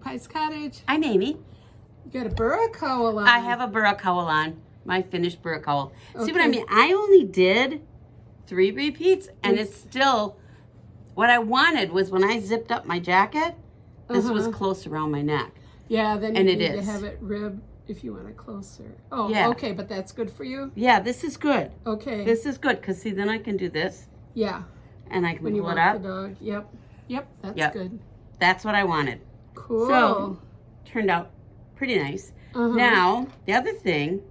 Magpies Cottage. I'm Amy. You got a burra cowl on. I have a burra cowl on, my finished burra cowl. See what I Okay. mean? I only did 3 repeats, and it's still, what I wanted was when I zipped up my jacket, this was close around my neck. Yeah, then you And need it to is. have it ribbed if you want it closer. Oh, Yeah. okay, but that's good for you? Yeah, this is good. Okay. This is good, because see, then I can do this, Yeah, and I can when you pull it walk up. the dog. Yep. Yep, that's Yep. good. That's what I wanted. Cool. So, turned out pretty nice. Now, the other thing,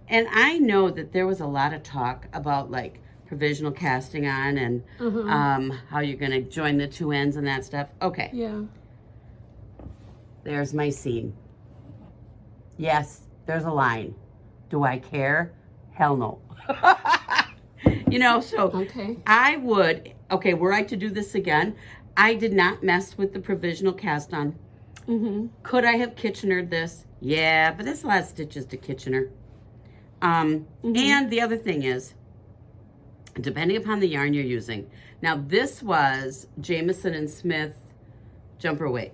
and I know that there was a lot of talk about like provisional casting on and how you're going to join the 2 ends and that stuff. Okay, Yeah. there's my seam. Yes, there's a line. Do I care? Hell no. You know, so Okay. I would, okay, were I to do this again, I did not mess with the provisional cast on. Could I have Kitchenered this? Yeah, but there's a lot of stitches to Kitchener. And the other thing is, depending upon the yarn you're using. Now, this was Jamison and Smith jumper weight.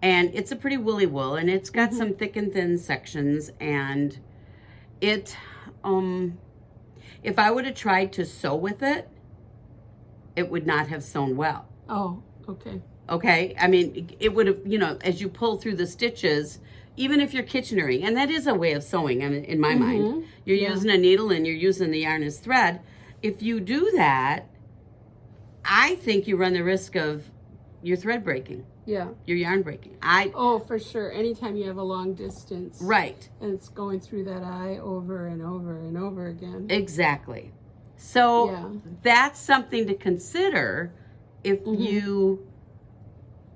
And it's a pretty woolly wool, and it's got some thick and thin sections, and it, if I would have tried to sew with it, it would not have sewn well. Oh, okay. Okay, I mean, it would have, you know, as you pull through the stitches, even if you're Kitchenering, and that is a way of sewing, I mean, in my mind. You're using a needle and you're using the yarn as thread. If you do that, I think you run the risk of your thread breaking, Yeah. your yarn breaking. Oh, for sure. Anytime you have a long distance. Right. And it's going through that eye over and over and over again. Exactly. So that's something to consider if you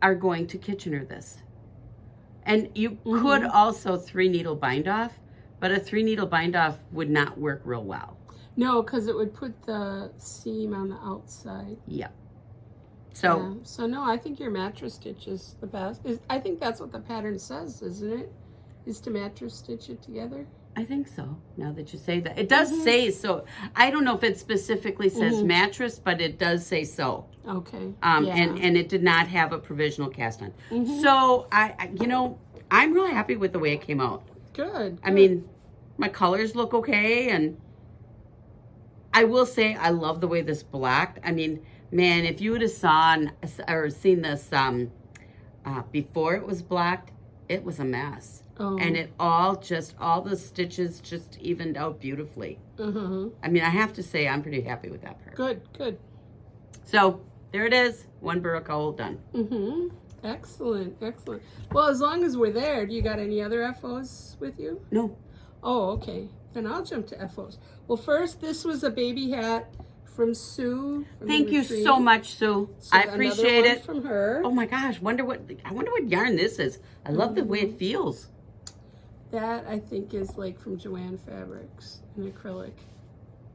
are going to Kitchener this. And you could also 3 needle bind off, but a 3 needle bind off would not work real well. No, because it would put the seam on the outside. Yeah. So Yeah. So no, I think your mattress stitch is the best. I think that's what the pattern says, isn't it? Is to mattress stitch it together. I think so, now that you say that. It does say so. I don't know if it specifically says mattress, but it does say so. Okay. And it did not have a provisional cast on. So, I you know, I'm really happy with the way it came out. Good. I mean, my colors look okay, and I will say I love the way this blacked. I mean, man, if you would have seen this before it was blacked, it was a mess. And it all the stitches just evened out beautifully. I mean, I have to say, I'm pretty happy with that part. Good, good. So, there it is. 1 burra cowl done. Excellent, excellent. Well, as long as we're there, do you got any other FOs with you? No. Oh, okay. Then I'll jump to FOs. Well, first, this was a baby hat from Sue. Thank you so much, Sue. So I appreciate it. From her. Oh my gosh, I wonder what yarn this is. I love the way it feels. That, I think, is like from Joanne Fabrics, an acrylic.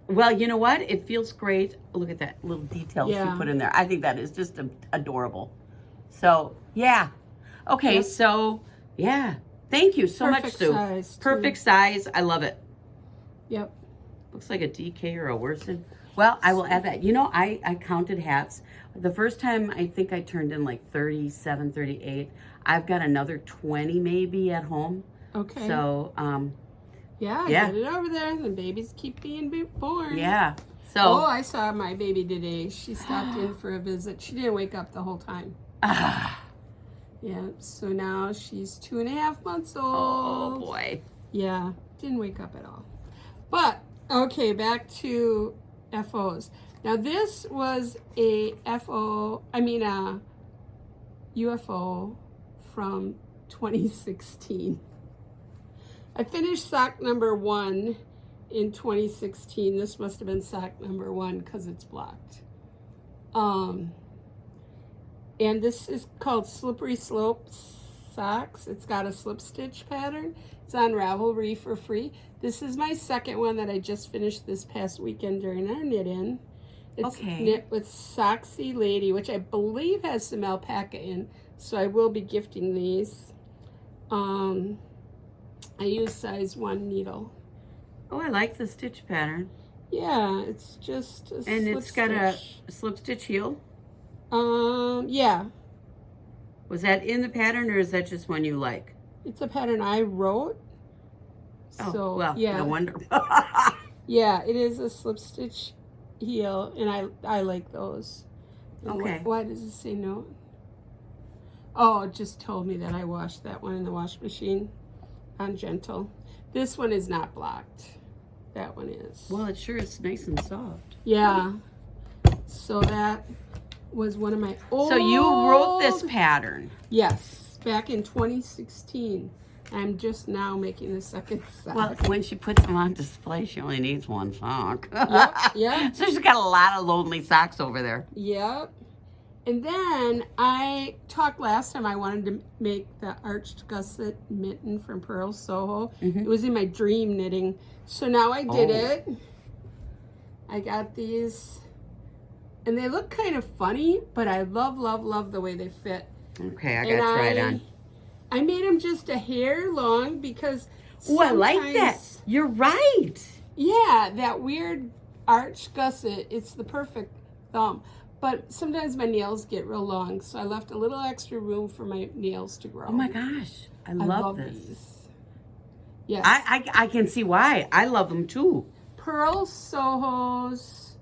Well, you know what? It feels great. Look at that little detail she put in there. I think that is just adorable. So, yeah. Okay, so, yeah. Thank you so much, Sue. Size, Perfect size. I love it. Yep. Looks like a DK or a Worsted. Well, I will add that. You know, I counted hats. The first time, I think I turned in like 37, 38. I've got another 20 maybe at home. Okay. So, yeah, get it over there. The babies keep being born. Yeah. So. Oh, I saw my baby today. She stopped in for a visit. She didn't wake up the whole time. Yeah, so now she's 2.5 months old. Oh, boy. Yeah, didn't wake up at all. But, okay, back to FOs. Now, this was a UFO from 2016. I finished sock number 1 in 2016. This must have been sock number 1 because it's blocked. And this is called Slippery Slope Socks. It's got a slip stitch pattern. It's on Ravelry for free. This is my second one that I just finished this past weekend during our knit-in. It's knit with Socksy Lady, which I believe has some alpaca in, so I will be gifting these. I use size 1 needle. Oh, I like the stitch pattern. Yeah, it's just a and slip it's got stitch. a slip stitch heel. Yeah. Was that in the pattern, or is that just one you like? It's a pattern I wrote. Oh, So, well, yeah. no wonder. Yeah, it is a slip stitch heel, and I like those. And Okay. Why does it say no? Oh, it just told me that I washed that one in the wash machine on gentle. This one is not blocked. That one is. Well, it sure is nice and soft. Yeah. So that was one of my old... So you wrote this pattern. Yes, back in 2016. I'm just now making the second sock. Well, when she puts them on display, she only needs one sock. Yep. So she's got a lot of lonely socks over there. Yep. And then I talked last time I wanted to make the arched gusset mitten from Pearl Soho. It was in my dream knitting. So now I did it. I got these. And they look kind of funny, but I love, love, love the way they fit. Okay, I got to try it on. I made them just a hair long because Oh, I like that. You're right. Yeah, that weird arch gusset, it's the perfect thumb. But sometimes my nails get real long, so I left a little extra room for my nails to grow. Oh my gosh, I love this. These. Yes. I can see why. I love them too. Pearl Soho's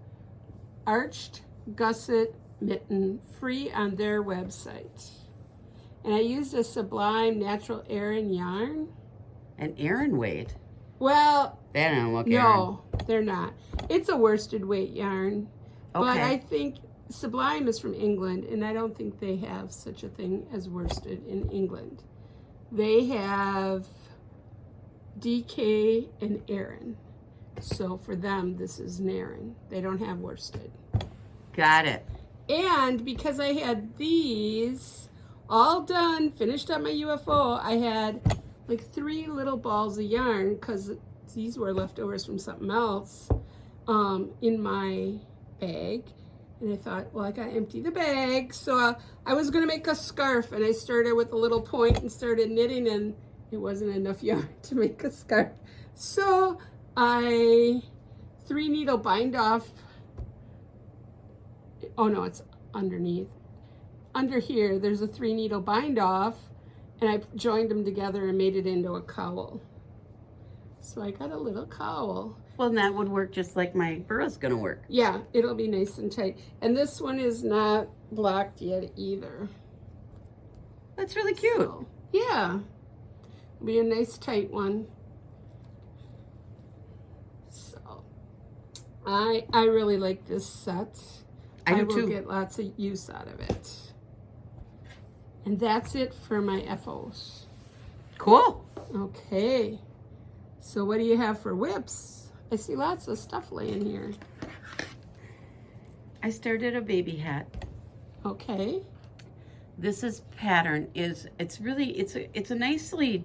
arched gusset mitten, free on their website. And I used a Sublime Natural Aran yarn. An Aran weight? Well, They don't look no, they're not. It's a worsted weight yarn. Okay. But I think Sublime is from England, and I don't think they have such a thing as worsted in England. They have DK and Aran. So for them, this is an Aran. They don't have worsted. Got it. And because I had these all done, finished up my UFO, I had like 3 little balls of yarn, because these were leftovers from something else, in my bag. And I thought, well, I gotta empty the bag. So I was gonna make a scarf, and I started with a little point and started knitting, and it wasn't enough yarn to make a scarf. So I 3 needle bind off. Oh no, it's underneath. Under here, there's a 3 needle bind off, and I joined them together and made it into a cowl. So I got a little cowl. Well, that would work just like my burrow's gonna work. Yeah, it'll be nice and tight. And this one is not blocked yet either. That's really cute. So, yeah, it'll be a nice tight one. So I really like this set. I do will too. get lots of use out of it. And that's it for my FOs. Cool. Okay. So what do you have for whips? I see lots of stuff laying here. I started a baby hat. Okay. This is pattern it's a nicely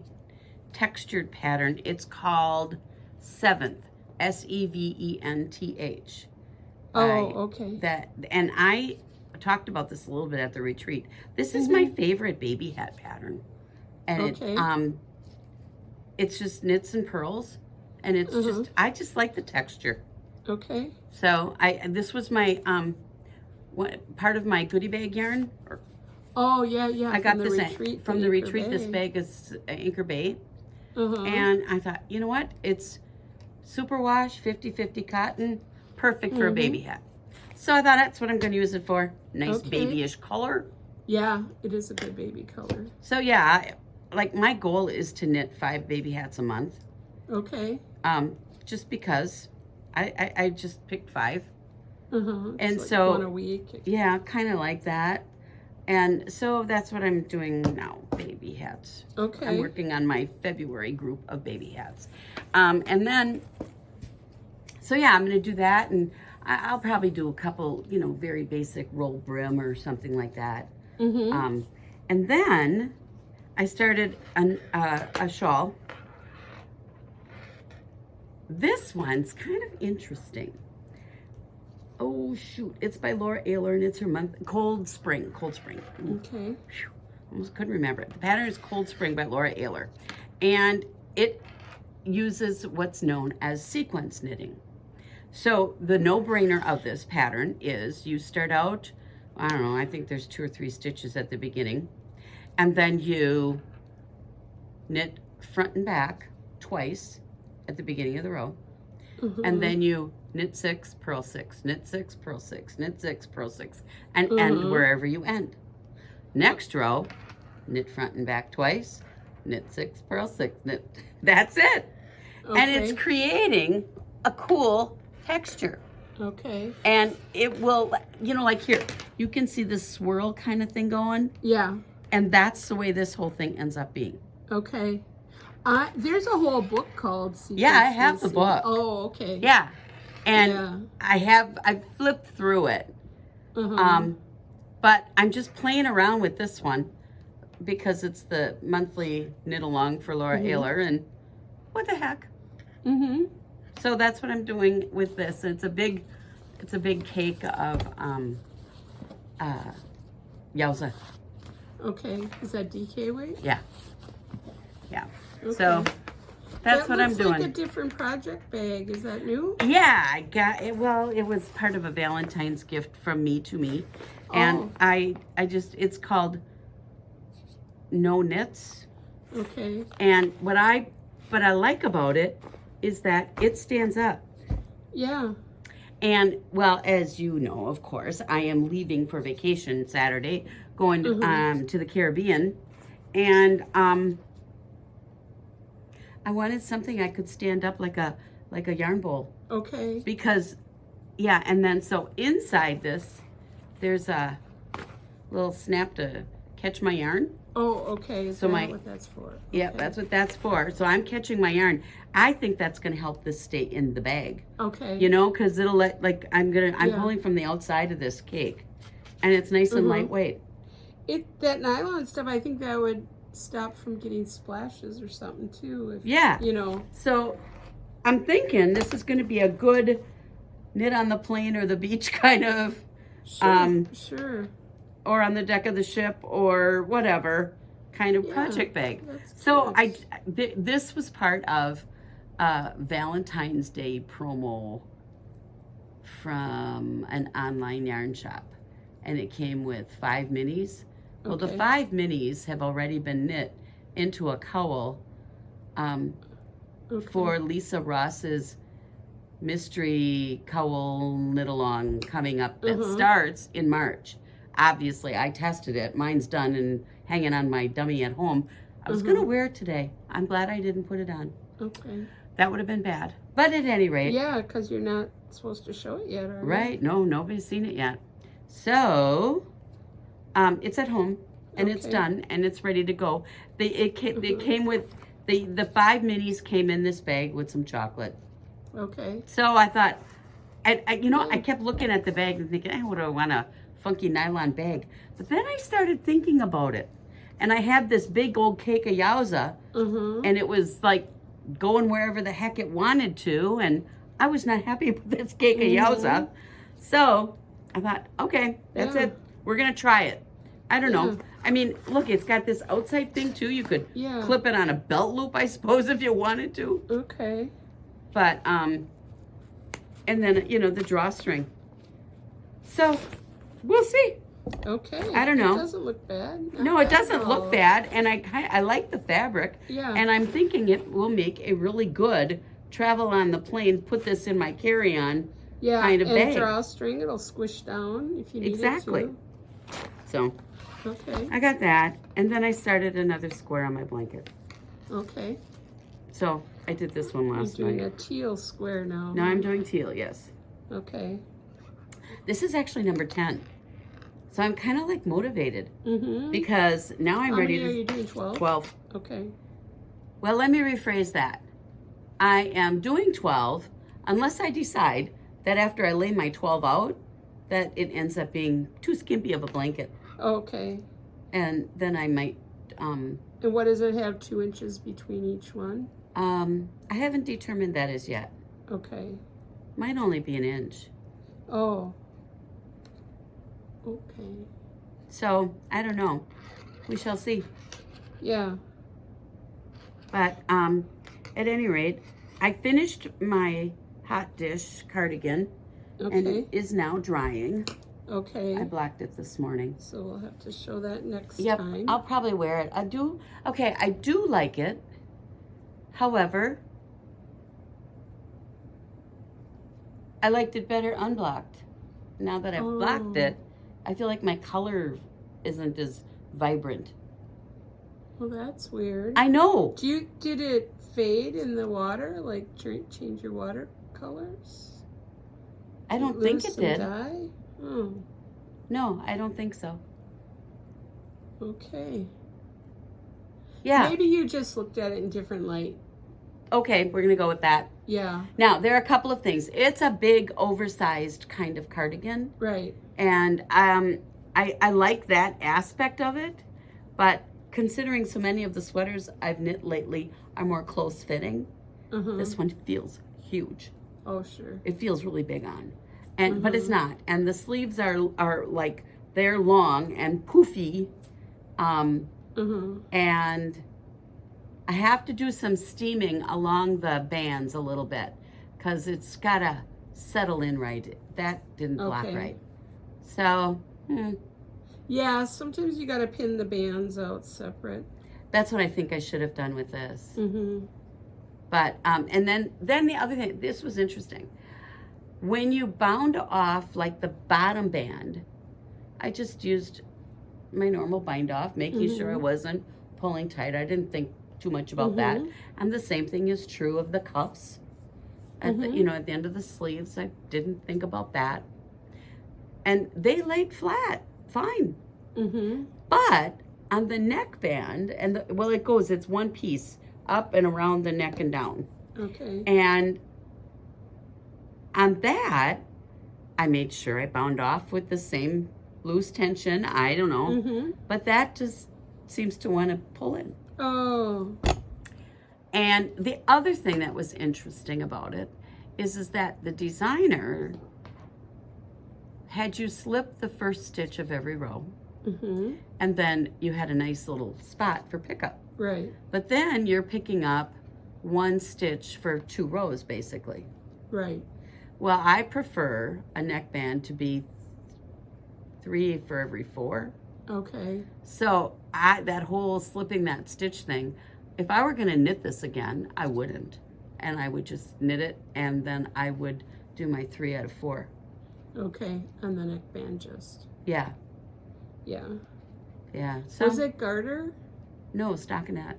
textured pattern. It's called Seventh, SEVENTH. Oh, okay. And I talked about this a little bit at the retreat. This is my favorite baby hat pattern. And it's just knits and pearls, and it's just I just like the texture. Okay. So this was my part of my goodie bag yarn. Oh yeah, yeah. I got this from the Anchor retreat. Bay. This bag is Anchor Bay. And I thought, you know what? It's superwash, 50-50 cotton, perfect for a baby hat. So I thought that's what I'm going to use it for. Nice babyish color. Yeah, it is a good baby color. So yeah, like my goal is to knit 5 baby hats a month. Okay. Just because I just picked 5. And And like so one a week. yeah, kind of like that. And so that's what I'm doing now, baby hats. Okay. I'm working on my February group of baby hats. And then, so yeah, I'm going to do that. And I'll probably do a couple, very basic roll brim or something like that. And then I started a shawl. This one's kind of interesting. Oh shoot, it's by Laura Ayler, and it's her month, Cold Spring. Okay. Whew, almost couldn't remember it. The pattern is Cold Spring by Laura Ayler. And it uses what's known as sequence knitting. So the no-brainer of this pattern is you start out, I don't know, I think there's 2 or 3 stitches at the beginning. and then you knit front and back twice at the beginning of the row, and then you knit 6, purl 6, knit 6, purl 6, knit 6, purl 6, and end wherever you end. Next row, knit front and back twice, knit 6, purl 6, knit. That's it. Okay. And it's creating a cool texture. Okay. And it will, you know, like here, you can see this swirl kind of thing going. Yeah. And that's the way this whole thing ends up being. Okay. There's a whole book called Sequence. Yeah, I have the book. Oh, okay. Yeah. And I flipped through it. But I'm just playing around with this one because it's the monthly knit along for Laura Ayler, and what the heck? So that's what I'm doing with this. It's a big cake of yowza. Okay. Is that DK weight? Yeah. Yeah. Okay. So that's what I'm doing. That looks like a different project bag. Is that new? Yeah, I got it. Well, it was part of a Valentine's gift from me to me. And I just, it's called No Knits. Okay. And what I like about it is that it stands up. Yeah. And, well, as you know, of course, I am leaving for vacation Saturday, going to the Caribbean. And I wanted something I could stand up like a yarn bowl. Okay. Because, yeah, and then so inside this, there's a little snap to catch my yarn. Oh, okay. Is So that what that's for? Yeah, Okay. that's what that's for. So I'm catching my yarn. I think that's going to help this stay in the bag. Okay. You know, because it'll I'm pulling from the outside of this cake, and it's nice and lightweight. That nylon stuff, I think that would stop from getting splashes or something too. If, Yeah. You know. So I'm thinking this is going to be a good knit on the plane or the beach kind of. Sure. Sure. Or on the deck of the ship or whatever kind of project bag. So this was part of Valentine's Day promo from an online yarn shop, and it came with 5 minis. Well, the 5 minis have already been knit into a cowl for Lisa Ross's mystery cowl knit along coming up that starts in March. Obviously, I tested it. Mine's done and hanging on my dummy at home. I was going to wear it today. I'm glad I didn't put it on. Okay. That would have been bad. But at any rate. Yeah, because you're not supposed to show it yet, are you? Right. No, nobody's seen it yet. So, it's at home, and it's done, and it's ready to go. It came with, the 5 minis came in this bag with some chocolate. Okay. So I thought, I kept looking at the bag and thinking, what do I want, a funky nylon bag? But then I started thinking about it. And I had this big old cake of yowza, and it was like going wherever the heck it wanted to, and I was not happy with this cake of yowza. So I thought, okay, that's it. We're going to try it. I don't know. I mean, look, it's got this outside thing too. You could clip it on a belt loop, I suppose, if you wanted to. Okay. But, and then, the drawstring. So, we'll see. Okay. I don't know. It doesn't look bad. No, it doesn't look bad, and I like the fabric. Yeah. And I'm thinking it will make a really good travel on the plane, put this in my carry-on kind of bag. And drawstring, it'll squish down if you need it to. So, okay. I got that, and then I started another square on my blanket. Okay. So, I did this one last You're night. doing a teal square now. Now I'm doing teal, yes. Okay. This is actually number 10. So I'm kind of like motivated because now I'm ready to. How many are you doing? 12? 12. Okay. Well, let me rephrase that. I am doing 12 unless I decide that after I lay my 12 out, that it ends up being too skimpy of a blanket. Okay. And then I might. And what does it have, 2 inches between each one? I haven't determined that as yet. Okay. Might only be an inch. Oh. Okay. So, I don't know. We shall see. Yeah. But at any rate, I finished my hot dish cardigan, and it is now drying. Okay. I blocked it this morning. So we'll have to show that next Yep, time. I'll probably wear it. I do like it. However, I liked it better unblocked. Now that I've blocked it, I feel like my color isn't as vibrant. Well, that's weird. I know. Did it fade in the water? Like change your water colors? I don't think it did. Dye? Oh. No, I don't think so. Okay. Yeah. Maybe you just looked at it in different light. Okay, we're gonna go with that. Yeah. Now, there are a couple of things. It's a big, oversized kind of cardigan. Right. And I like that aspect of it, but considering so many of the sweaters I've knit lately are more close fitting, this one feels huge. Oh, sure. It feels really big on. And but it's not. And the sleeves are like, they're long and poofy. And I have to do some steaming along the bands a little bit because it's got to settle in right. That didn't block right. So, yeah, sometimes you got to pin the bands out separate. That's what I think I should have done with this. But, and then the other thing, this was interesting. When you bound off like the bottom band, I just used my normal bind off, making sure I wasn't pulling tight. I didn't think too much about that. And the same thing is true of the cuffs. At the, at the end of the sleeves, I didn't think about that. And they laid flat, fine. But on the neckband, and it's one piece up and around the neck and down. Okay. And on that, I made sure I bound off with the same loose tension. I don't know. But that just seems to want to pull in. Oh. And the other thing that was interesting about it is that the designer had you slip the first stitch of every row. And then you had a nice little spot for pickup. Right. But then you're picking up one stitch for 2 rows, basically. Right. Well, I prefer a neckband to be 3 for every 4. Okay. So that whole slipping that stitch thing, if I were going to knit this again, I wouldn't. And I would just knit it, and then I would do my 3 out of 4. Okay, and the neckband just. Yeah. Yeah. Yeah. So, was it garter? No, stockinette.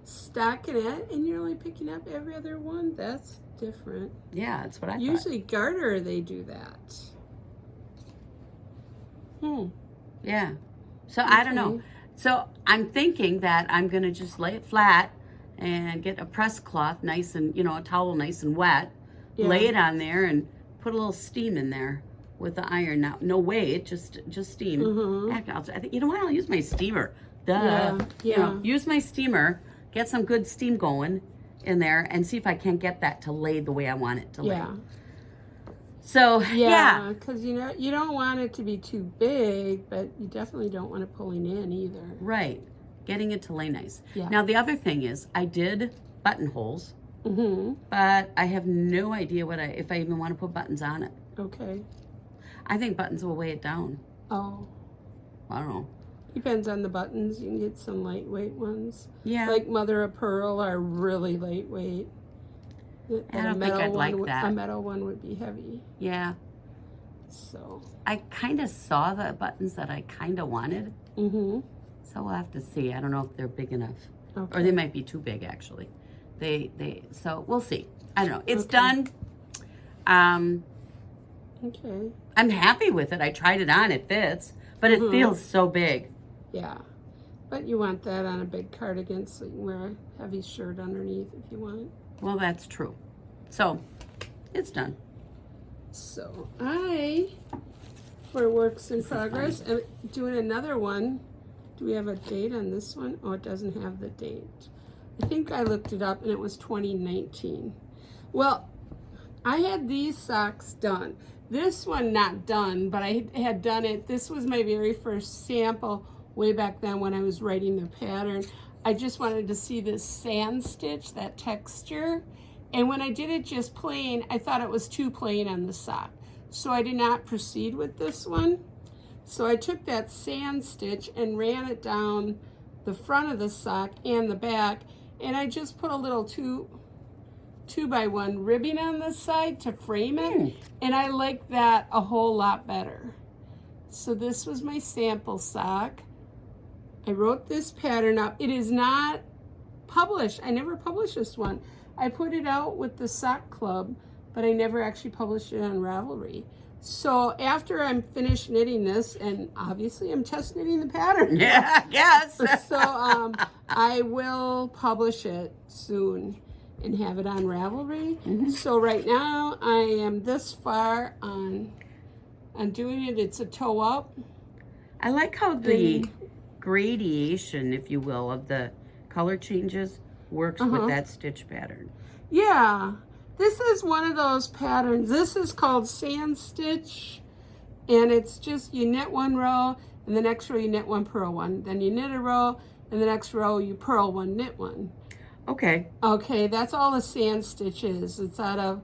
Stockinette, and you're only picking up every other one? That's different. Yeah, that's what I thought. Usually garter, they do that. Yeah. So I don't know. So I'm thinking that I'm going to just lay it flat and get a press cloth nice and, a towel nice and wet. Yeah. Lay it on there and put a little steam in there with the iron. Now, no weight, just steam. I think, you know what? I'll use my steamer. Duh. Yeah. Use my steamer, get some good steam going in there, and see if I can't get that to lay the way I want it to lay. Yeah. So, yeah. Because, you don't want it to be too big, but you definitely don't want it pulling in either. Right. Getting it to lay nice. Yeah. Now, the other thing is, I did buttonholes, but I have no idea if I even want to put buttons on it. Okay. I think buttons will weigh it down. Oh. I don't know. Depends on the buttons. You can get some lightweight ones. Yeah. Like Mother of Pearl are really lightweight. I don't think I'd like that. A metal one would be heavy. Yeah. So. I kind of saw the buttons that I kind of wanted. So we'll have to see. I don't know if they're big enough. Okay. Or they might be too big, actually. So we'll see. I don't know. It's done. Okay. I'm happy with it. I tried it on. It fits. But it feels so big. Yeah. But you want that on a big cardigan so you can wear a heavy shirt underneath if you want. Well, that's true. So, it's done. So, for works in progress, am doing another one. Do we have a date on this one? Oh, it doesn't have the date. I think I looked it up and it was 2019. Well, I had these socks done. This one not done, but I had done it. This was my very first sample way back then when I was writing the pattern. I just wanted to see this sand stitch, that texture. And when I did it just plain, I thought it was too plain on the sock. so I did not proceed with this one. So I took that sand stitch and ran it down the front of the sock and the back, and I just put a little 2x1 ribbing on this side to frame it, and I like that a whole lot better. So this was my sample sock. I wrote this pattern up. It is not published. I never published this one. I put it out with the sock club, but I never actually published it on Ravelry. So after I'm finished knitting this, and obviously I'm test knitting the pattern. Yeah, yes. So I will publish it soon and have it on Ravelry. So right now I am this far on doing it. It's a toe up. I like how the gradation, if you will, of the color changes works with that stitch pattern. Yeah, this is one of those patterns. This is called sand stitch, and it's just you knit one row, and the next row you knit one, purl one. Then you knit a row, and the next row you purl one, knit one. Okay. Okay, that's all the sand stitch is. It's out of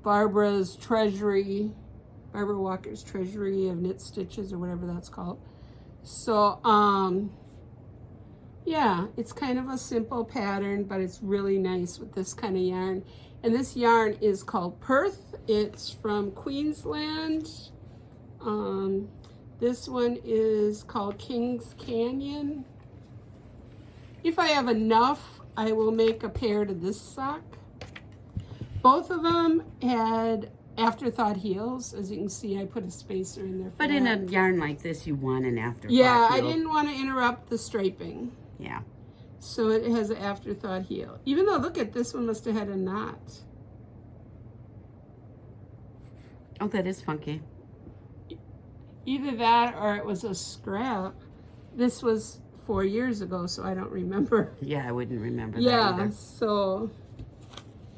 Barbara Walker's Treasury of Knit Stitches, or whatever that's called. So, yeah, it's kind of a simple pattern, but it's really nice with this kind of yarn. And this yarn is called Perth. It's from Queensland. This one is called King's Canyon. If I have enough, I will make a pair to this sock. Both of them had afterthought heels. As you can see, I put a spacer in there for But in a yarn like this, you want an afterthought heel. I heel. didn't want to interrupt the striping. Yeah. So it has an afterthought heel. Even though, look at this one must have had a knot. Oh, that is funky. Either that or it was a scrap. This was 4 years ago, so I don't remember. Yeah, I wouldn't remember that Yeah, either. so,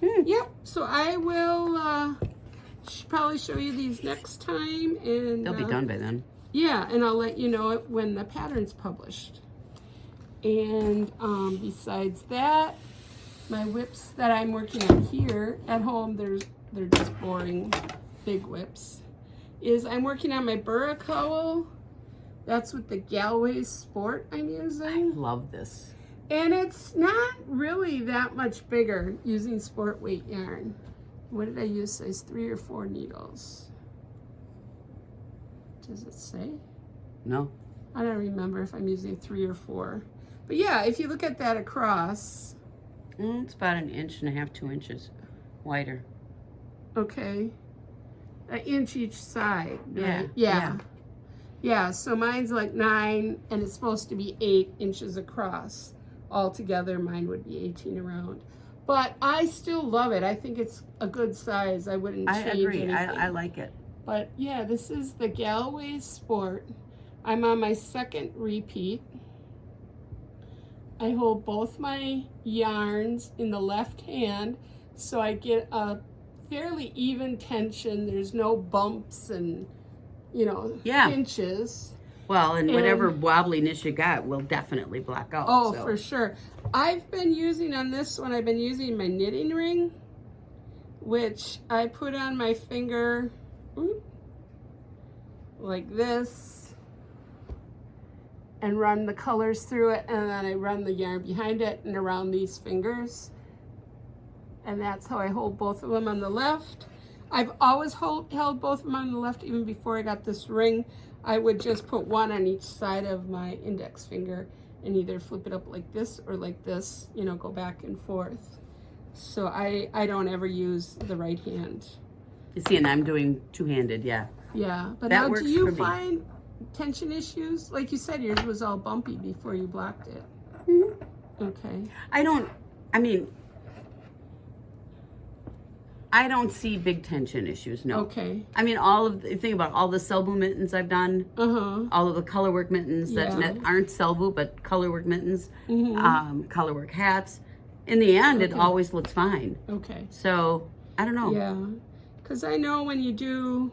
yep. So I will probably show you these next time. And They'll be done by then. Yeah, and I'll let you know it when the pattern's published. And besides that, my whips that I'm working on here at home, they're just boring big whips. I'm working on my burra cowl. That's with the Galway Sport I'm using. I love this. And it's not really that much bigger using sport weight yarn. What did I use? Size 3 or 4 needles. Does it say? No. I don't remember if I'm using 3 or 4. But yeah, if you look at that across. It's about 1.5 inches, 2 inches wider. Okay. 1 inch each side. Right? Yeah. Yeah, so mine's like 9 and it's supposed to be 8 inches across. Altogether, mine would be 18 around. But I still love it. I think it's a good size. I wouldn't change anything. I like it. But yeah, this is the Galway Sport. I'm on my second repeat. I hold both my yarns in the left hand so I get a fairly even tension. There's no bumps and, pinches. Well, and whatever wobbliness you got will definitely block out. Oh, so. For sure. I've been using on this one, I've been using my knitting ring, which I put on my finger like this and run the colors through it, and then I run the yarn behind it and around these fingers. And that's how I hold both of them on the left. I've always held both of them on the left even before I got this ring. I would just put one on each side of my index finger and either flip it up like this or like this, go back and forth. So I don't ever use the right hand. You see, and I'm doing two-handed, yeah. Yeah, but that now works do you for me. find tension issues? Like you said, yours was all bumpy before you blocked it. Okay. I don't see big tension issues, no. Okay. I mean, think about all the Selbu mittens I've done, all of the colorwork mittens that aren't Selbu, but colorwork mittens, colorwork hats. In the end, it always looks fine. Okay. So, I don't know. Yeah, because I know when you do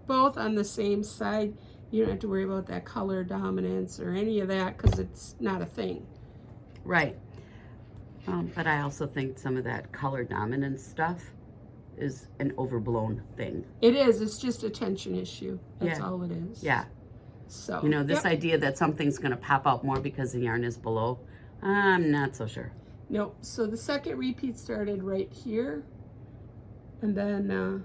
both on the same side, you don't have to worry about that color dominance or any of that because it's not a thing. Right. But I also think some of that color dominance stuff is an overblown thing. It is. It's just a tension issue. That's Yeah. all it is. Yeah. So, You know, this yep. idea that something's going to pop out more because the yarn is below, I'm not so sure. Nope. So the second repeat started right here. And then,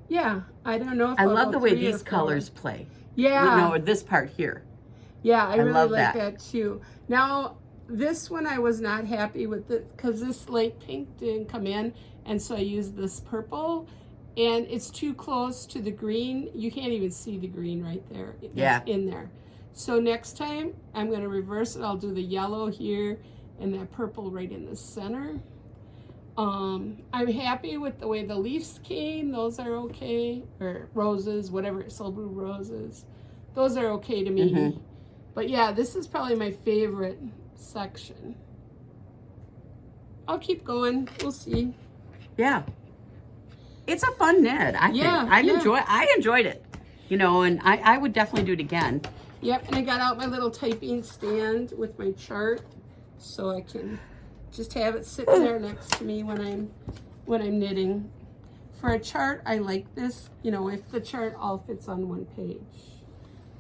yeah, I don't know if I I'll love go the way 3 or these 4. colors play. Yeah. You know, this part here. Yeah, I really love like that. that too. Now, this one I was not happy with it because this light pink didn't come in, and so I used this purple, and it's too close to the green. You can't even see the green right there. That's in there. So next time I'm going to reverse it. I'll do the yellow here and that purple right in the center. I'm happy with the way the leaves came. Those are okay. Or roses, whatever, soul blue roses. Those are okay to me. Mm-hmm. But yeah, this is probably my favorite section. I'll keep going. We'll see. Yeah. It's a fun knit, I think. I enjoyed it. You know, and I would definitely do it again. Yep, and I got out my little typing stand with my chart so I can just have it sitting there next to me when I'm knitting. For a chart, I like this, you know, if the chart all fits on one page.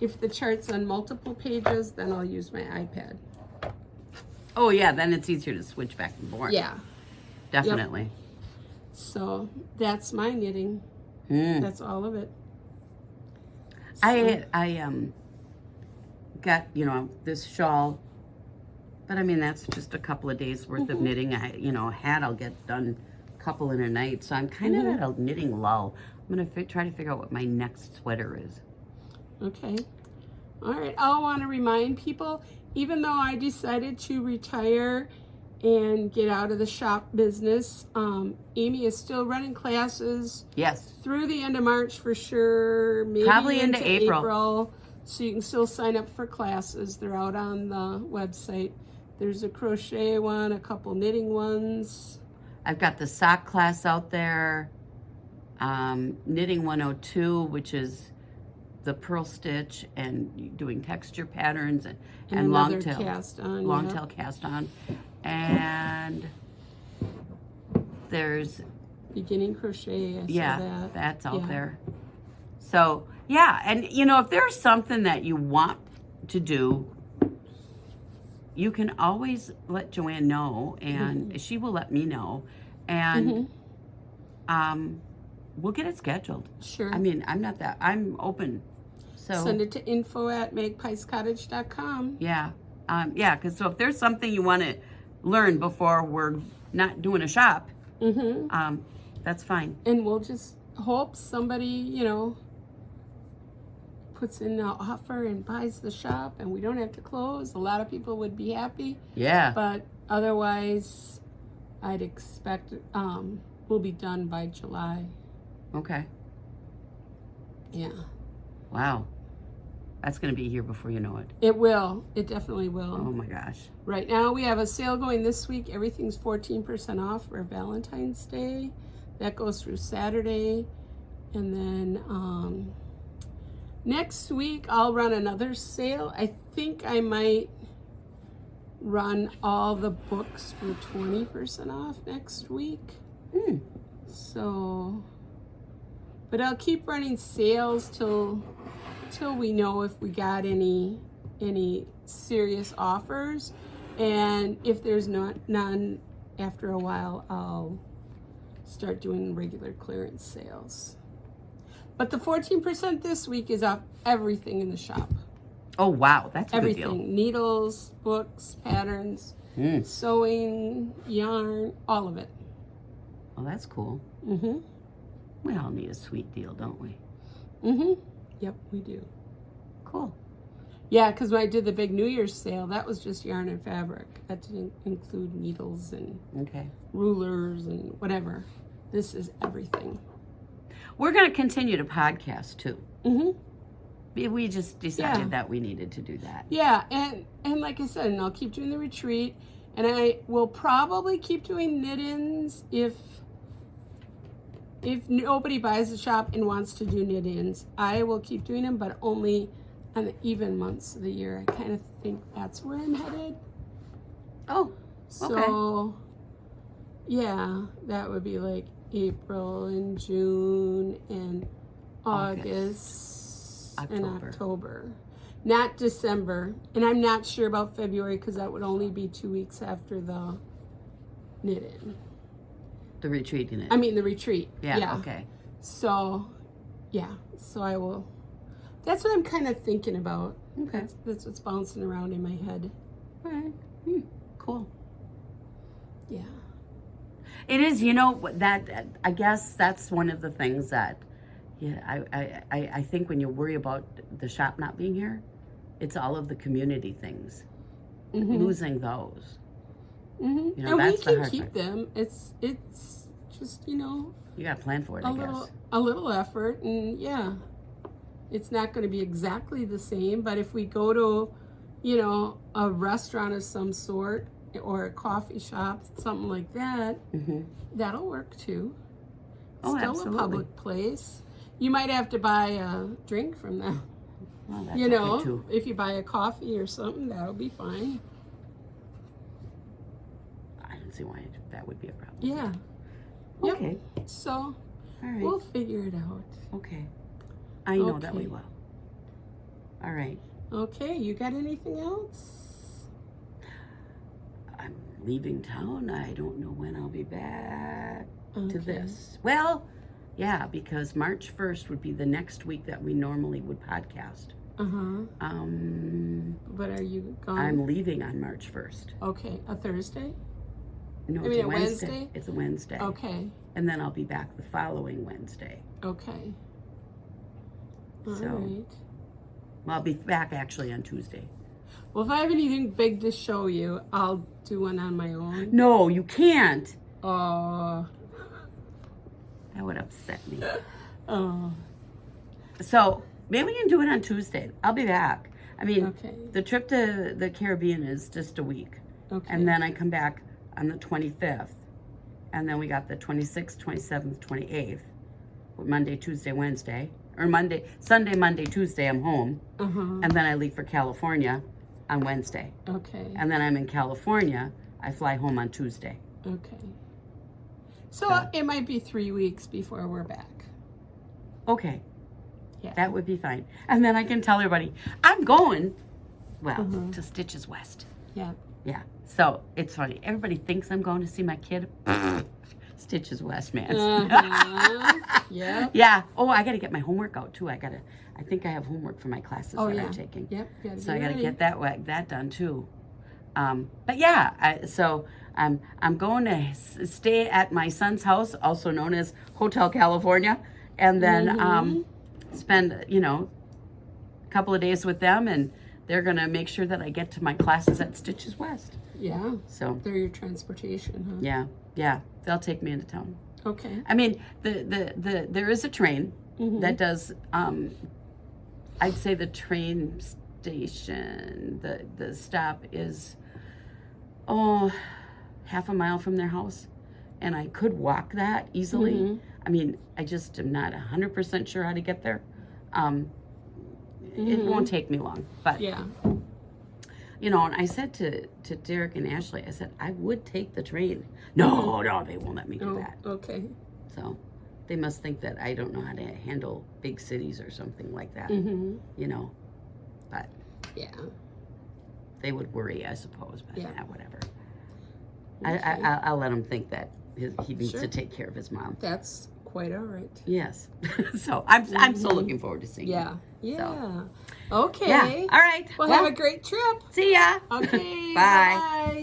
If the chart's on multiple pages, then I'll use my iPad. Oh yeah, then it's easier to switch back and forth. Yeah. Definitely. Yep. So that's my knitting. That's all of it. So, I got, you know, this shawl, but I mean that's just a couple of days worth of knitting. A hat I'll get done a couple in a night, so I'm kind of at a knitting lull. I'm gonna try to figure out what my next sweater is. Okay. All right. I want to remind people, even though I decided to retire and get out of the shop business, Amy is still running classes. Yes. Through the end of March for sure. Maybe Probably into April. So you can still sign up for classes. They're out on the website. There's a crochet one, a couple knitting ones. I've got the sock class out there. Knitting 102, which is the purl stitch and doing texture patterns and long tail cast on. Long tail cast on. And there's beginning crochet. I saw that's out there. So yeah, and you know, if there's something that you want to do, you can always let Joanne know, and she will let me know, and we'll get it scheduled. Sure. I mean, I'm open. So send it to info@magpiescottage.com. Yeah. Because so if there's something you want to learn before we're not doing a shop, that's fine. And we'll just hope somebody, you know, puts in an offer and buys the shop and we don't have to close. A lot of people would be happy. Yeah. But otherwise, I'd expect we'll be done by July. Okay. Yeah. Wow. That's going to be here before you know it. It will. It definitely will. Oh my gosh. Right now we have a sale going this week. Everything's 14% off for Valentine's Day. That goes through Saturday. And then next week I'll run another sale. I think I might run all the books for 20% off next week. So, but I'll keep running sales till we know if we got any serious offers, and if there's none after a while, I'll start doing regular clearance sales. But the 14% this week is off everything in the shop. Oh wow, that's a good deal. Everything: needles, books, patterns, sewing, yarn, all of it. Oh, that's cool. We all need a sweet deal, don't we? Yep, we do. Cool. Yeah, because when I did the big New Year's sale, that was just yarn and fabric. That didn't include needles and rulers and whatever. This is everything. We're going to continue to podcast too. We just decided that we needed to do that. Yeah, and like I said, and I'll keep doing the retreat, and I will probably keep doing knit-ins if nobody buys the shop and wants to do knit-ins. I will keep doing them, but only on the even months of the year. I kind of think that's where I'm headed. Oh, So, yeah, that would be like April and June and August and October. Not December. And I'm not sure about February because that would only be 2 weeks after the knit-in. The retreat in it. I mean the retreat. Yeah, okay. So, yeah. So I will... That's what I'm kind of thinking about. Okay. That's what's bouncing around in my head. All right. Cool. Yeah. It is, you know, that I guess that's one of the things that, yeah, I think when you worry about the shop not being here, it's all of the community things. Losing those. You know, and that's we can hard keep part. them. It's just, you know, You got to plan for it, I guess. A little effort, and yeah, it's not going to be exactly the same. But if we go to, you know, a restaurant of some sort or a coffee shop, something like that, that'll work too. Oh, Still absolutely. a public place. You might have to buy a drink from them. Well, that's You okay, know, too. if you buy a coffee or something, that'll be fine. I don't see why that would be a problem. Yeah. Okay. Yep. So All right. we'll figure it out. Okay. I know that we Okay. will. All right. Okay, you got anything else? I'm leaving town. I don't know when I'll be back to Okay. this. Well, yeah, because March 1st would be the next week that we normally would podcast. But are you gone? I'm leaving on March 1st. Okay, a Thursday? No, I it's mean, a a Wednesday. Wednesday? It's a Wednesday. Okay, And then I'll be back the following Wednesday. okay. All So- right. Well, I'll be back actually on Tuesday. Well, if I have anything big to show you, I'll do one on my own. No, you can't. Oh. That would upset me. Oh. So maybe we can do it on Tuesday. I'll be back. I mean, Okay. the trip to the Caribbean is just a week. Okay. And then I come back on the 25th. And then we got the 26th, 27th, 28th. Monday, Tuesday, Wednesday. Or Sunday, Monday, Tuesday, I'm home. And then I leave for California on Wednesday. Okay. And then I'm in California. I fly home on Tuesday. Okay. So it might be 3 weeks before we're back. Okay. Yeah. That would be fine. And then I can tell everybody, I'm going, well, to Stitches West. Yeah. Yeah. So it's funny. Everybody thinks I'm going to see my kid. Stitches West, man. Yeah. Yeah. Oh, I got to get my homework out too. I think I have homework for my classes that yeah. I'm taking. Yep. So I got to get that done too. But yeah, I'm going to stay at my son's house, also known as Hotel California, and then spend, a couple of days with them, and they're going to make sure that I get to my classes at Stitches West. Yeah. So They're your transportation, huh? yeah, they'll take me into town. Okay. I mean, there is a train that does, I'd say the train station, the stop is, half a mile from their house. And I could walk that easily. I mean, I just am not 100% sure how to get there. It won't take me long, but Yeah. and I said to Derek and Ashley, I said, I would take the train. No, they won't let me do that. Okay. So they must think that I don't know how to handle big cities or something like that, but Yeah. they would worry, I suppose, but Yeah. whatever. Okay. I'll let him think that he needs Sure. to take care of his mom. That's quite all right. Yes. So I'm so looking forward to seeing Yeah. him. Yeah. Okay. Yeah. All right. Well, have a great trip. See ya. Okay. Bye. Bye.